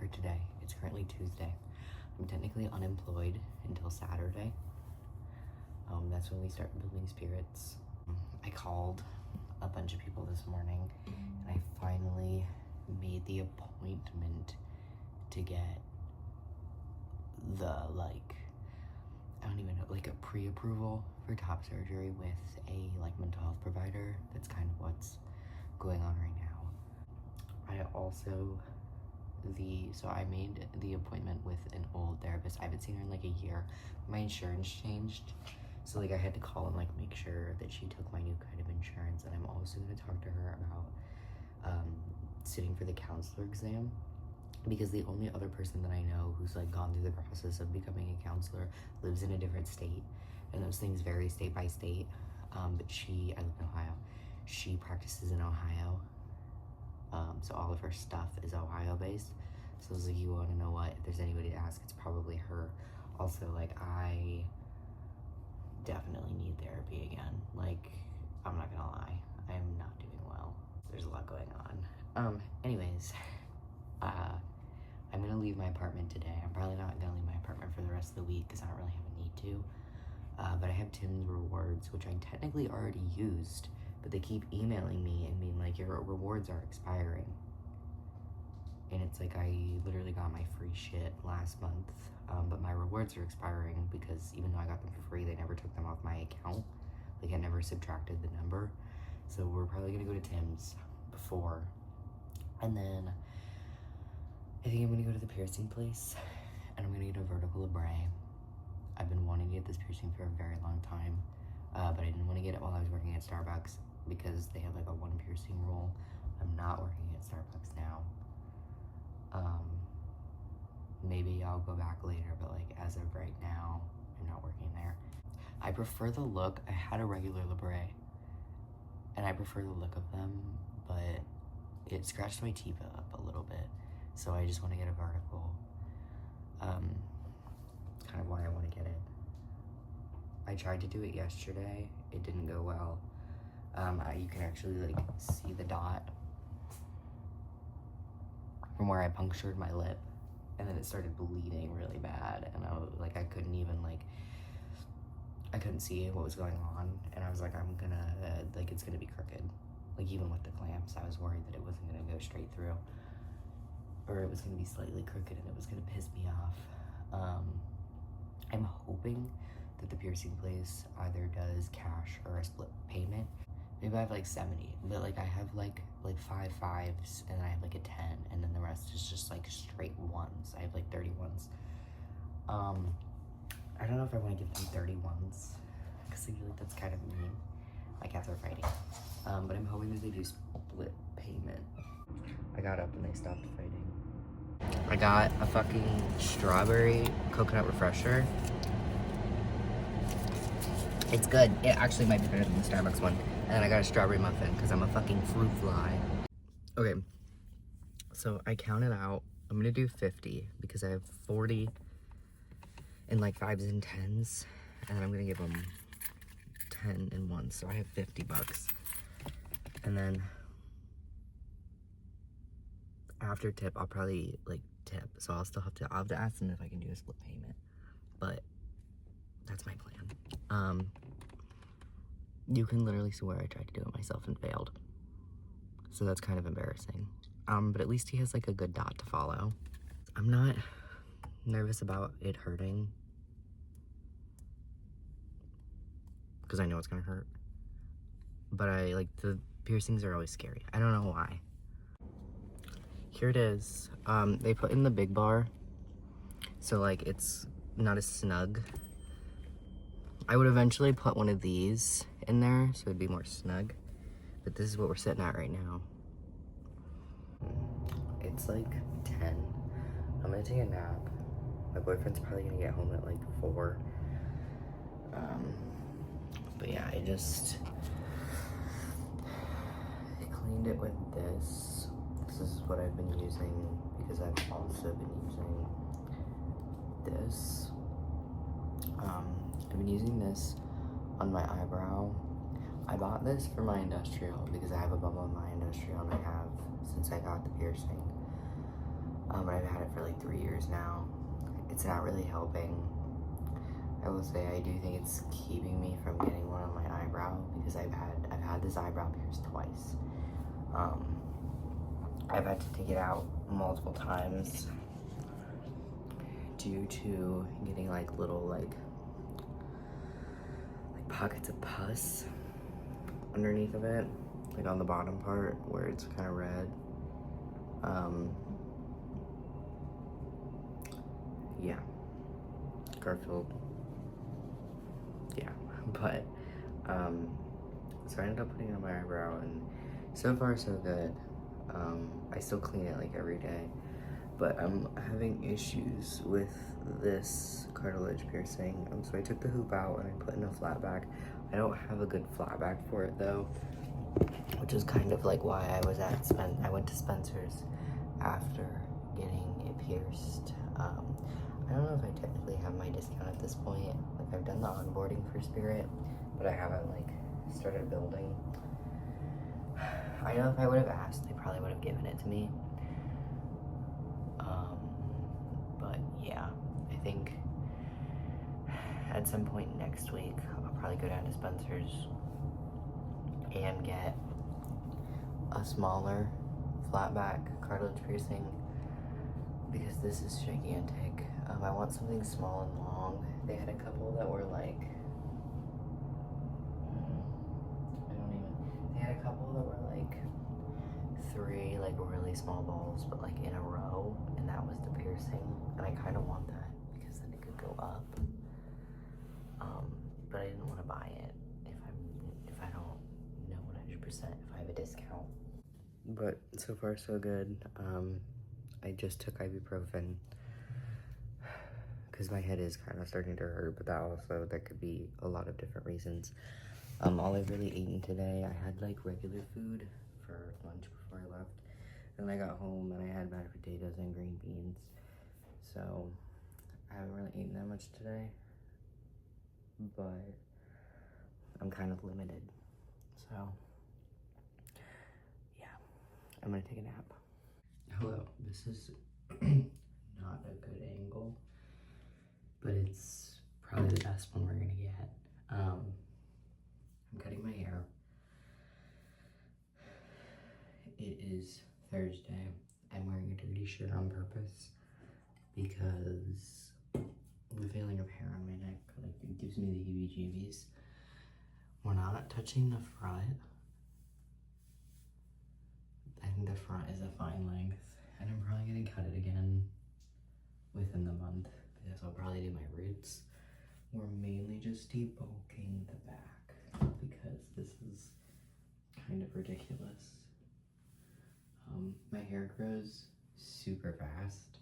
for today. It's currently Tuesday. I'm technically unemployed until Saturday. That's when we start building spirits. I called a bunch of people this morning and I finally made the appointment to get the, I don't even know, a pre-approval for top surgery with a, mental health provider. That's kind of what's going on right now. So I made the appointment with an old therapist. I haven't seen her in a year. My insurance changed. So I had to call and make sure that she took my new kind of insurance. And I'm also gonna talk to her about sitting for the counselor exam, because the only other person that I know who's gone through the process of becoming a counselor lives in a different state, and those things vary state by state. But I live in Ohio. She practices in Ohio, so all of her stuff is Ohio based. So it's you want to know what, if there's anybody to ask, it's probably her. Also, I definitely need therapy again. I'm not gonna lie, I am not doing well. There's a lot going on. Anyways, I'm gonna leave my apartment today. I'm probably not gonna leave my apartment for the rest of the week because I don't really have a need to. But I have Tim's rewards, which I technically already used, but they keep emailing me and being your rewards are expiring. And it's I literally got my free shit last month, but my rewards are expiring because even though I got them for free, they never took them off my account. I never subtracted the number. So we're probably gonna go to Tim's before, and then I think I'm gonna go to the piercing place and I'm gonna get a vertical labret. I've been wanting to get this piercing for a very long time, but I didn't want to get it while I was working at Starbucks because they have a one piercing rule. I'm not working at Starbucks now. Maybe I'll go back later, but as of right now, I'm not working there. I prefer the look. I had a regular labret and I prefer the look of them, but it scratched my teeth up a little bit. So I just want to get a vertical. It's kind of why I want to get it. I tried to do it yesterday. It didn't go well. You can actually see the dot from where I punctured my lip, and then it started bleeding really bad, and I was I couldn't even I couldn't see what was going on, and I was I'm gonna it's gonna be crooked. Even with the clamps, I was worried that it wasn't gonna go straight through, or it was gonna be slightly crooked and it was gonna piss me off. I'm hoping that the piercing place either does cash or a split payment. Maybe I have 70, but I have 5 5s and I have a 10, and then the rest is just straight ones. I have 31s. I don't know if I want to give them 31s because I feel that's kind of mean, after fighting. But I'm hoping that they do split payment. I got up and they stopped fighting. I got a fucking strawberry coconut refresher. It's good. It actually might be better than the Starbucks one. And then I got a strawberry muffin because I'm a fucking fruit fly. Okay, so I counted out. I'm gonna do 50 because I have 40 in 5s and 10s, and then I'm gonna give them 10 and 1, so I have $50. And then after tip, I'll probably tip, so I'll have to ask them if I can do a split payment, but that's my plan. You can literally see where I tried to do it myself and failed, so that's kind of embarrassing. But at least he has a good dot to follow. I'm not nervous about it hurting because I know it's gonna hurt, but the piercings are always scary. I don't know why. Here it is. They put in the big bar, so it's not as snug. I would eventually put one of these in there so it'd be more snug, but this is what we're sitting at right now. It's 10. I'm gonna take a nap. My boyfriend's probably gonna get home at 4. But yeah, I just cleaned it with this. This is what I've been using because I've also been using this. I've been using this on my eyebrow. I bought this for my industrial because I have a bump on my industrial and I have since I got the piercing. And I've had it for like 3 years now. It's not really helping. I will say I do think it's keeping me from getting one on my eyebrow because I've had this eyebrow pierced twice. I've had to take it out multiple times due to getting like little like pockets of pus underneath of it, like on the bottom part where it's kind of red. Yeah, Garfield. Yeah, but so I ended up putting it on my eyebrow, and so far so good. I still clean it like every day, but I'm having issues with this cartilage piercing. So I took the hoop out and I put in a flat back. I don't have a good flat back for it though, which is kind of like why I went to Spencer's after getting it pierced. I don't know if I technically have my discount at this point. Like I've done the onboarding for Spirit, but I haven't like started building. I know if I would have asked, they probably would have given it to me. But yeah, I think at some point next week, I'll probably go down to Spencer's and get a smaller flatback cartilage piercing because this is gigantic. I want something small and long. They had a couple that were like, they had a couple that were like 3 like really small balls, but like in a row, and that was the piercing. And I kind of want that because then it could go up. But I didn't want to buy it if I don't know 100% if I have a discount. But so far so good. I just took ibuprofen because my head is kind of starting to hurt, but that could be a lot of different reasons. All I've really eaten today, I had like regular food for lunch before I left. And I got home and I had mashed potatoes and green beans. So I haven't really eaten that much today, but I'm kind of limited. So yeah, I'm gonna take a nap. Hello, this is not a good angle, but it's probably the best one we're gonna get. I'm cutting my hair. It is Thursday. I'm wearing a dirty shirt on purpose because the feeling of hair on my neck, like, it gives me the heebie-jeebies. We're not touching the front. I think the front is a fine length, and I'm probably gonna cut it again within the month because I'll probably do my roots. We're mainly just debulking the back because this is kind of ridiculous. My hair grows super fast.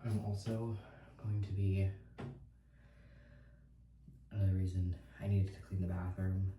I'm also going to be, another reason I needed to clean the bathroom.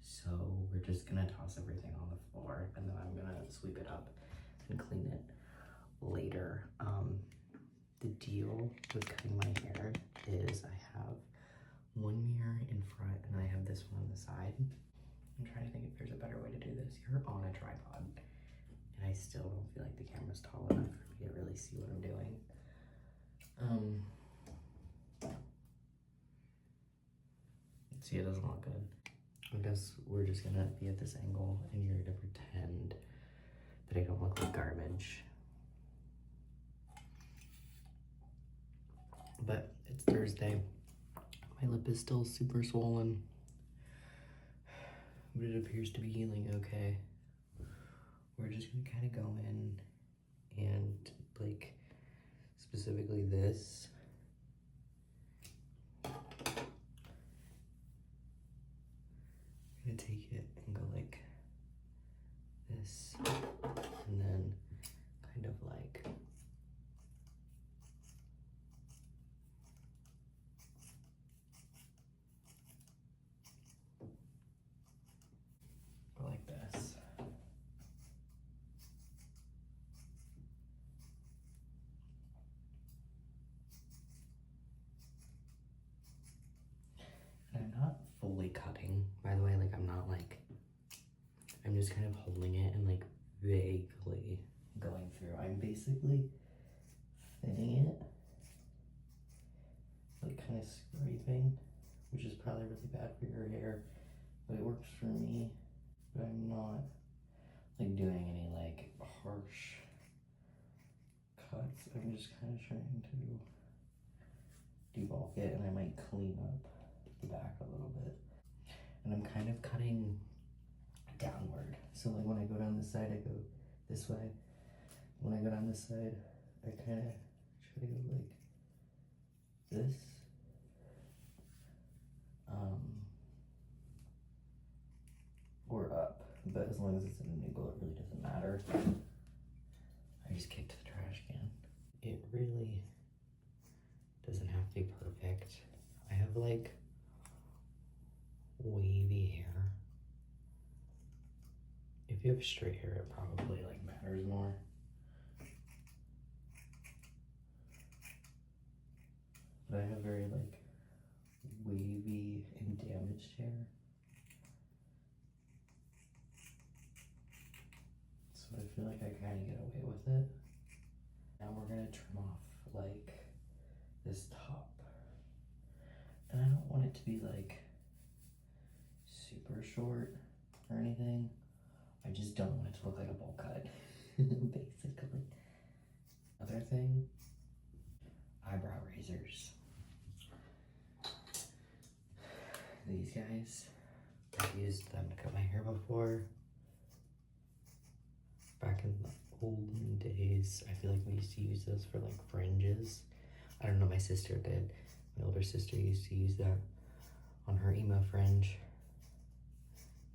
So we're just gonna toss everything on the floor and then I'm gonna sweep it up and clean it later. The deal with cutting my hair is I have one mirror in front and I have this one on the side. I'm trying to think if there's a better way to do this. You're on a tripod and I still don't feel like the camera's tall enough for me to really see what I'm doing. See, it doesn't look good. I guess we're just gonna be at this angle and you're gonna pretend that I don't look like garbage. But it's Thursday. My lip is still super swollen, but it appears to be healing okay. We're just gonna kind of go in and like specifically this. I'm gonna take it and go like this, and then kind of like like this. And I'm not fully cutting, by the way, like I'm not like, I'm just kind of holding it and like vaguely going through. I'm basically thinning it, like kind of scraping, which is probably really bad for your hair, but it works for me. But I'm not like doing any like harsh cuts. I'm just kind of trying to debulk it, and I might clean up the back a little bit. And I'm kind of cutting downward. So like when I go down this side, I go this way. When I go down this side, I kind of try to go like this. Or up, but as long as it's at an angle, it really doesn't matter. I just kicked the trash can. It really doesn't have to be perfect. I have like wavy hair. If you have straight hair, it probably like matters more. But I have very like wavy and damaged hair. So I feel like I kind of get away with it. Now we're gonna trim off like this top. And I don't want it to be like super short or anything. I just don't want it to look like a bowl cut, basically. Other thing, eyebrow razors. These guys, I've used them to cut my hair before. Back in the olden days, I feel like we used to use those for like fringes. I don't know, my sister did. My older sister used to use that on her emo fringe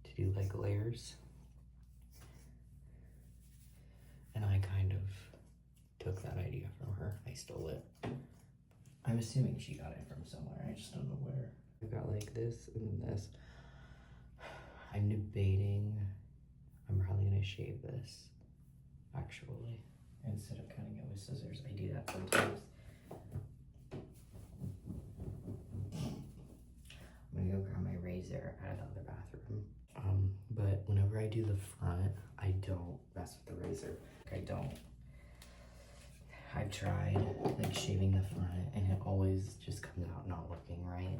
to do like layers. And I kind of took that idea from her. I stole it. I'm assuming she got it from somewhere. I just don't know where. I got like this and this. I'm debating. I'm probably gonna shave this, actually, instead of cutting it with scissors. I do that sometimes. I'm gonna go grab my razor out of the other bathroom. But whenever I do the front, I don't mess with the razor. I don't. I've tried like shaving the front, and it always just comes out not looking right.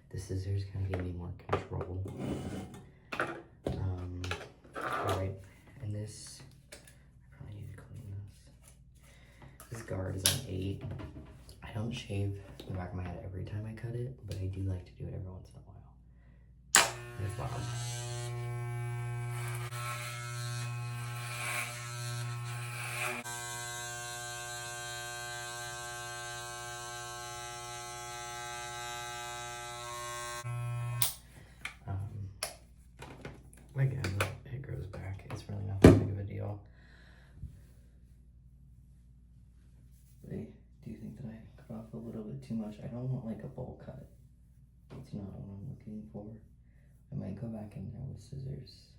The scissors kind of give me more control. Alright, and this, I probably need to clean this. This guard is on 8. I don't shave the back of my head every time I cut it, but I do like to do it every once in a while. And it's loud. Again, it grows back. It's really not that big of a deal. Wait, do you think that I cut off a little bit too much? I don't want like a bowl cut. It's not what I'm looking for. I might go back in there with scissors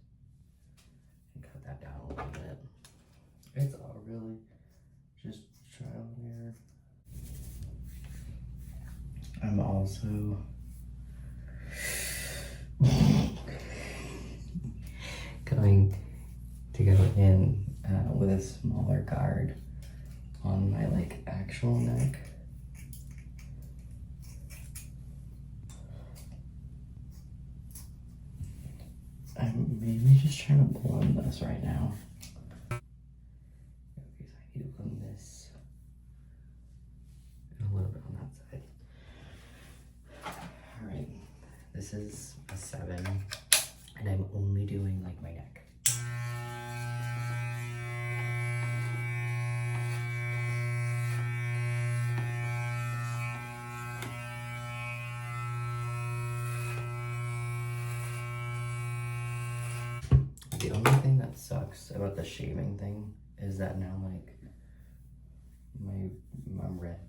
and cut that down a little bit. It's all really just trial and error. I'm also going to go in with a smaller guard on my like actual neck. I'm mainly just trying to blend this right now. Okay, so I need to blend this and a little bit on that side. Alright, this is a 7, and I'm only doing like my neck. The only thing that sucks about the shaving thing is that now like I'm red.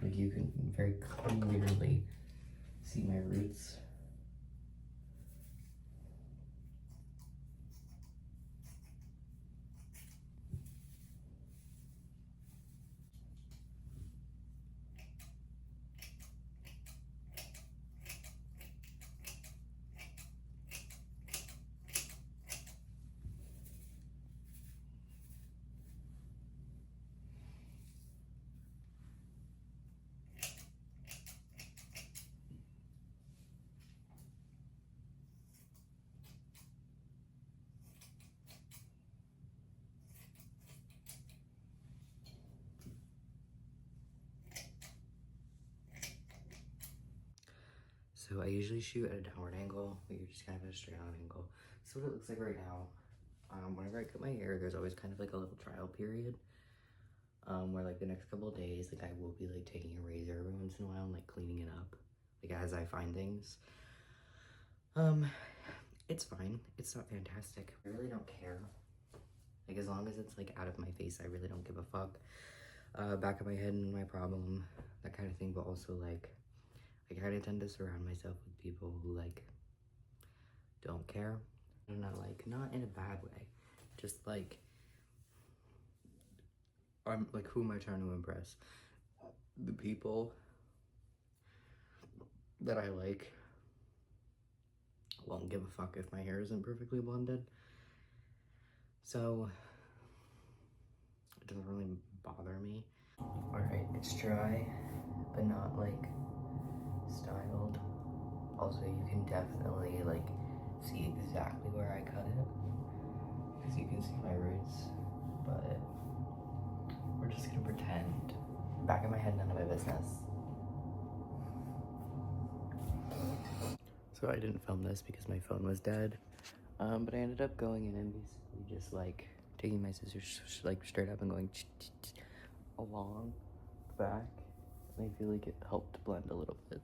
Like you can very clearly see my roots. So I usually shoot at a downward angle, but you're just kind of at a straight on angle. So what it looks like right now. Whenever I cut my hair, there's always kind of like a little trial period. Where like the next couple of days, like I will be like taking a razor every once in a while and like cleaning it up, like as I find things. It's fine. It's not fantastic. I really don't care. Like as long as it's like out of my face, I really don't give a fuck. Back of my head and my problem, that kind of thing. But also like, I kind of tend to surround myself with people who like don't care. And not in a bad way, just like, I'm like, who am I trying to impress? The people that I like won't give a fuck if my hair isn't perfectly blended. So it doesn't really bother me. Alright, it's dry, but not like styled. Also, you can definitely like see exactly where I cut it, because you can see my roots, but we're just gonna pretend. Back in my head, none of my business. So I didn't film this because my phone was dead, but I ended up going in and basically just like taking my scissors like straight up and going along the back, and I feel like it helped blend a little bit.